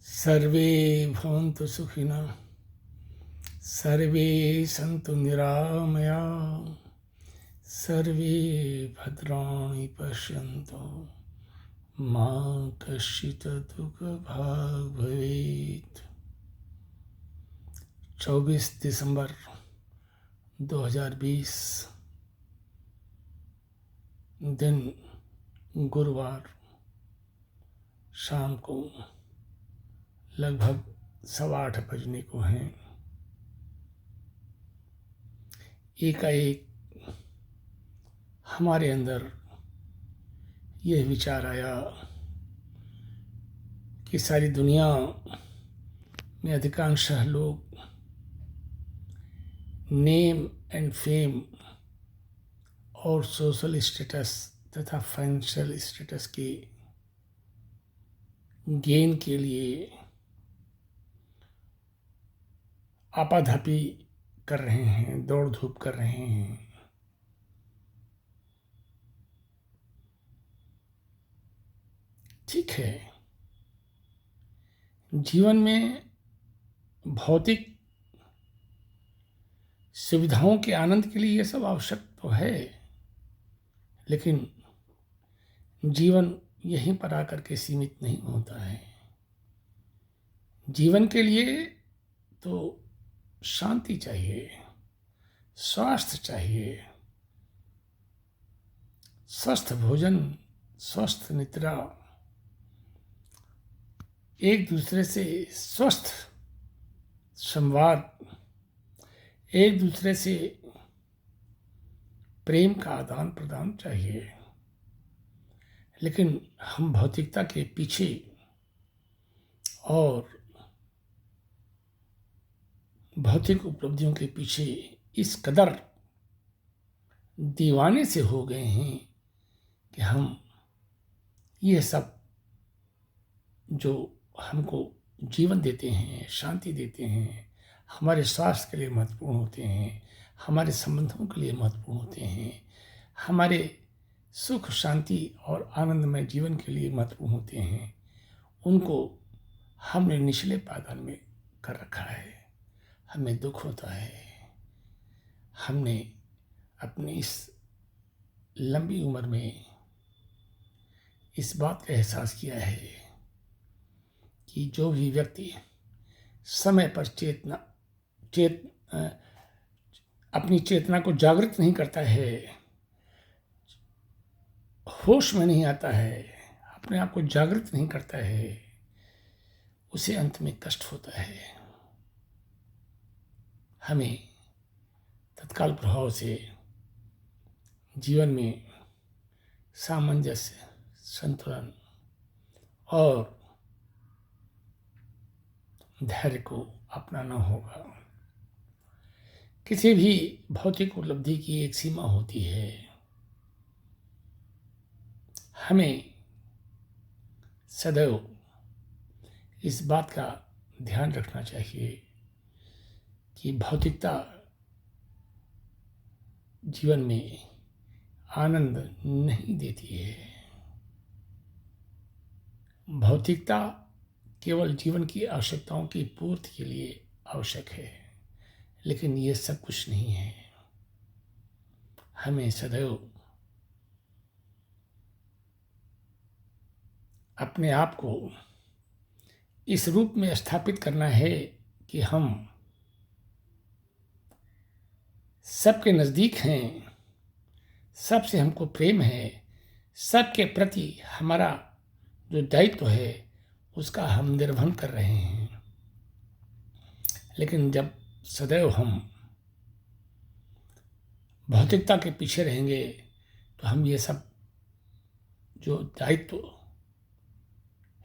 सर्वे भवन्तु सुखिनः, सर्वे सन्तु निरामया, सर्वे भद्राणि पश्यन्तु मा कश्चित् दुःखभाग् भवेत्। 24 दिसंबर 2020 दिन गुरुवार शाम को लगभग 8:15 बजने को हैं। एकाएक हमारे अंदर यह विचार आया कि सारी दुनिया में अधिकांशतः लोग नेम एंड फेम और सोशल स्टेटस तथा फाइनेंशियल स्टेटस के गेन के लिए आपाधापी कर रहे हैं, दौड़ धूप कर रहे हैं। ठीक है, जीवन में भौतिक सुविधाओं के आनंद के लिए ये सब आवश्यक तो है, लेकिन जीवन यहीं पर आकर के सीमित नहीं होता है। जीवन के लिए तो शांति चाहिए, स्वास्थ्य चाहिए, स्वस्थ भोजन, स्वस्थ निद्रा, एक दूसरे से स्वस्थ संवाद, एक दूसरे से प्रेम का आदान प्रदान चाहिए। लेकिन हम भौतिकता के पीछे और भौतिक उपलब्धियों के पीछे इस कदर दीवाने से हो गए हैं कि हम ये सब जो हमको जीवन देते हैं, शांति देते हैं, हमारे स्वास्थ्य के लिए महत्वपूर्ण होते हैं, हमारे संबंधों के लिए महत्वपूर्ण होते हैं, हमारे सुख शांति और आनंदमय जीवन के लिए महत्वपूर्ण होते हैं, उनको हमने निचले पायदान में कर रखा है। हमें दुख होता है। हमने अपनी इस लंबी उम्र में इस बात का एहसास किया है कि जो भी व्यक्ति समय पर अपनी चेतना को जागृत नहीं करता है, होश में नहीं आता है, अपने आप को जागृत नहीं करता है, उसे अंत में कष्ट होता है। हमें तत्काल प्रभाव से जीवन में सामंजस्य, संतुलन और धैर्य को अपनाना होगा। किसी भी भौतिक उपलब्धि की एक सीमा होती है। हमें सदैव इस बात का ध्यान रखना चाहिए कि भौतिकता जीवन में आनंद नहीं देती है। भौतिकता केवल जीवन की आवश्यकताओं की पूर्ति के लिए आवश्यक है, लेकिन ये सब कुछ नहीं है। हमें सदैव अपने आप को इस रूप में स्थापित करना है कि हम सबके नज़दीक हैं, सबसे हमको प्रेम है, सबके प्रति हमारा जो दायित्व है उसका हम निर्वहन कर रहे हैं। लेकिन जब सदैव हम भौतिकता के पीछे रहेंगे तो हम ये सब जो दायित्व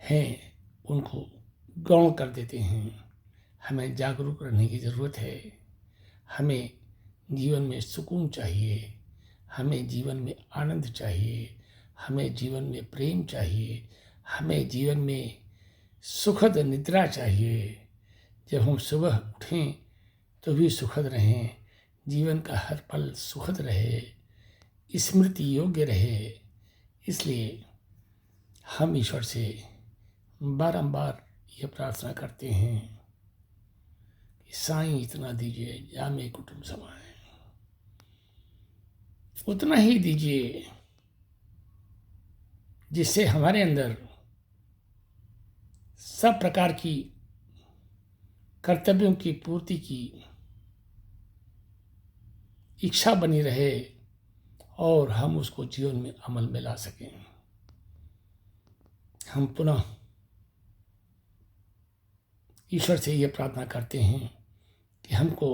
हैं उनको गौण कर देते हैं। हमें जागरूक रहने की ज़रूरत है। हमें जीवन में सुकून चाहिए, हमें जीवन में आनंद चाहिए, हमें जीवन में प्रेम चाहिए, हमें जीवन में सुखद निद्रा चाहिए। जब हम सुबह उठें तो भी सुखद रहें, जीवन का हर पल सुखद रहे, स्मृति योग्य रहे। इसलिए हम ईश्वर से बारंबार ये प्रार्थना करते हैं कि साईं इतना दीजिए जामे कुटुंब समाए, उतना ही दीजिए जिससे हमारे अंदर सब प्रकार की कर्तव्यों की पूर्ति की इच्छा बनी रहे और हम उसको जीवन में अमल में ला सकें। हम पुनः ईश्वर से ये प्रार्थना करते हैं कि हमको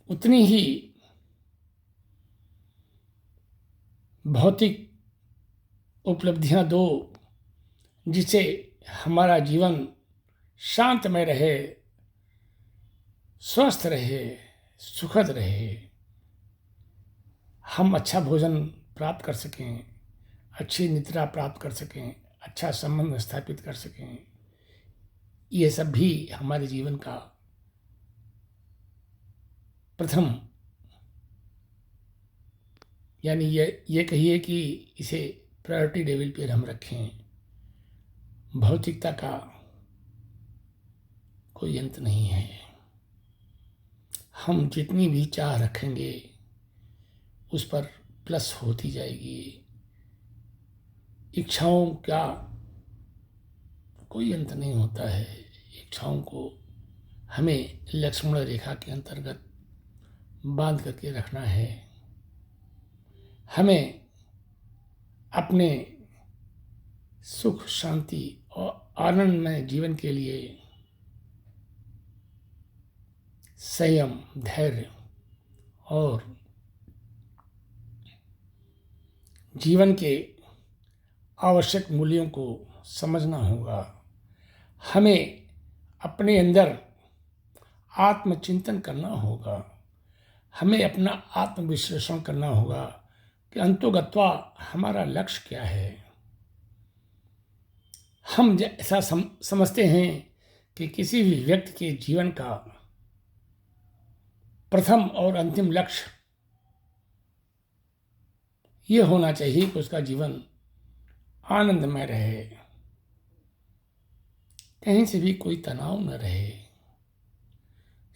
उतनी ही भौतिक उपलब्धियां दो जिससे हमारा जीवन शांतमय रहे, स्वस्थ रहे, सुखद रहे। हम अच्छा भोजन प्राप्त कर सकें, अच्छी निद्रा प्राप्त कर सकें, अच्छा संबंध स्थापित कर सकें। ये सब भी हमारे जीवन का प्रथम, यानी ये कहिए कि इसे प्रायोरिटी लेवल पर हम रखें। भौतिकता का कोई अंत नहीं है। हम जितनी भी चाह रखेंगे उस पर प्लस होती जाएगी। इच्छाओं का कोई अंत नहीं होता है। इच्छाओं को हमें लक्ष्मण रेखा के अंतर्गत बांध करके रखना है। हमें अपने सुख, शांति और आनंदमय जीवन के लिए संयम, धैर्य और जीवन के आवश्यक मूल्यों को समझना होगा। हमें अपने अंदर आत्मचिंतन करना होगा। हमें अपना आत्मविश्लेषण करना होगा कि अंतोगत्वा हमारा लक्ष्य क्या है। हम ऐसा समझते हैं कि किसी भी व्यक्ति के जीवन का प्रथम और अंतिम लक्ष्य ये होना चाहिए कि उसका जीवन आनंदमय रहे, कहीं से भी कोई तनाव न रहे,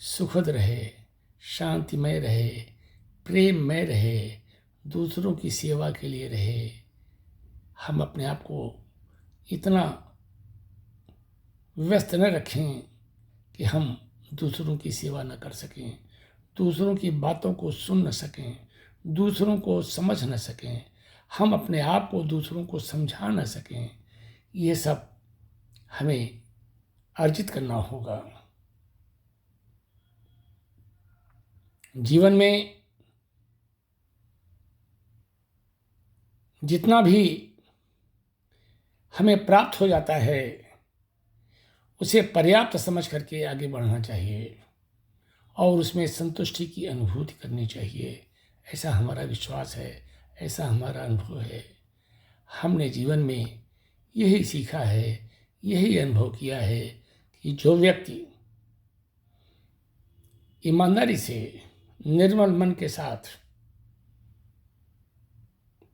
सुखद रहे, शांतिमय रहे, प्रेममय रहे, दूसरों की सेवा के लिए रहे। हम अपने आप को इतना व्यस्त न रखें कि हम दूसरों की सेवा न कर सकें, दूसरों की बातों को सुन न सकें, दूसरों को समझ न सकें, हम अपने आप को दूसरों को समझा न सकें। ये सब हमें अर्जित करना होगा। जीवन में जितना भी हमें प्राप्त हो जाता है उसे पर्याप्त समझ करके आगे बढ़ना चाहिए और उसमें संतुष्टि की अनुभूति करनी चाहिए। ऐसा हमारा विश्वास है, ऐसा हमारा अनुभव है। हमने जीवन में यही सीखा है, यही अनुभव किया है कि जो व्यक्ति ईमानदारी से, निर्मल मन के साथ,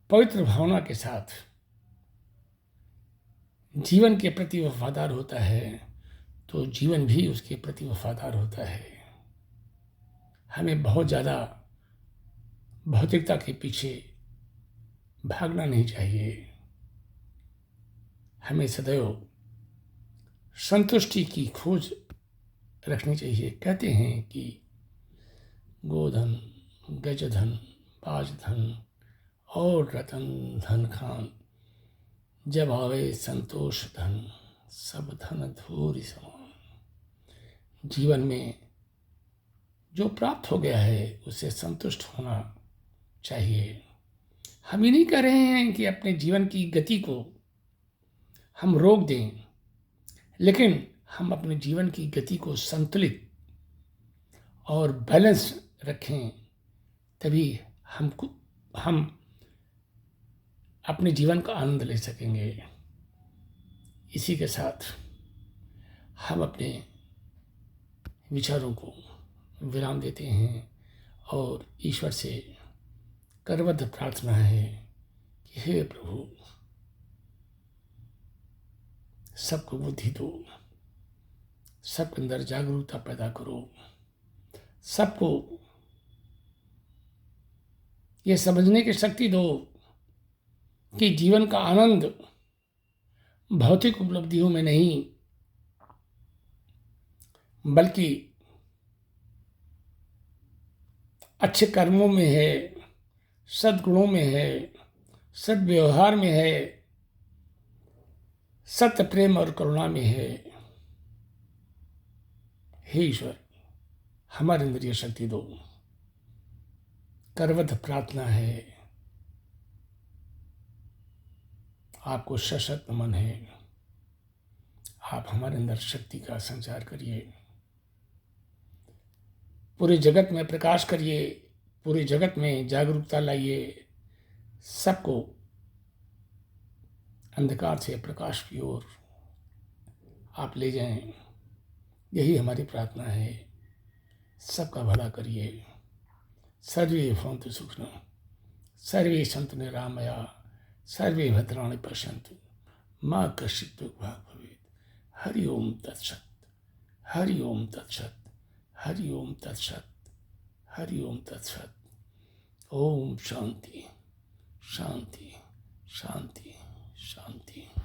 पवित्र भावना के साथ जीवन के प्रति वफादार होता है तो जीवन भी उसके प्रति वफादार होता है। हमें बहुत ज़्यादा भौतिकता के पीछे भागना नहीं चाहिए। हमें सदैव संतुष्टि की खोज रखनी चाहिए। कहते हैं कि गोधन, गजधन, बाजधन और रतन धन खान, जब आवे संतोष धन, सब धन धूरि समान। जीवन में जो प्राप्त हो गया है उससे संतुष्ट होना चाहिए। हम ये नहीं कह रहे हैं कि अपने जीवन की गति को हम रोक दें, लेकिन हम अपने जीवन की गति को संतुलित और बैलेंस रखें, तभी हम अपने जीवन का आनंद ले सकेंगे। इसी के साथ हम अपने विचारों को विराम देते हैं और ईश्वर से करबद्ध प्रार्थना है कि हे प्रभु, सबको बुद्धि दो, सबके अंदर जागरूकता पैदा करो, सबको ये समझने की शक्ति दो कि जीवन का आनंद भौतिक उपलब्धियों में नहीं, बल्कि अच्छे कर्मों में है, सद्गुणों में है, सद्व्यवहार में है, सत्य प्रेम और करुणा में है। हे ईश्वर, हमारे अंदर ये शक्ति दो। करवत प्रार्थना है, आपको सशक्त नमन है। आप हमारे अंदर शक्ति का संचार करिए, पूरे जगत में प्रकाश करिए, पूरे जगत में जागरूकता लाइए, सबको अंधकार से प्रकाश की ओर आप ले जाएं। यही हमारी प्रार्थना है। सबका भला करिए। सर्वे भवन्तु सुखिनः, सर्वे सन्तु निरामया, सर्वे भद्राणि पश्यन्तु, मा कश्चित् दुःखभाग् भवेत्। हरि ओम तत्सत्, हरि ओम तत्सत्, हरि ओम तत्सत्, हरि ओम तत्सत्। ओम शांति शांति शांति शांति।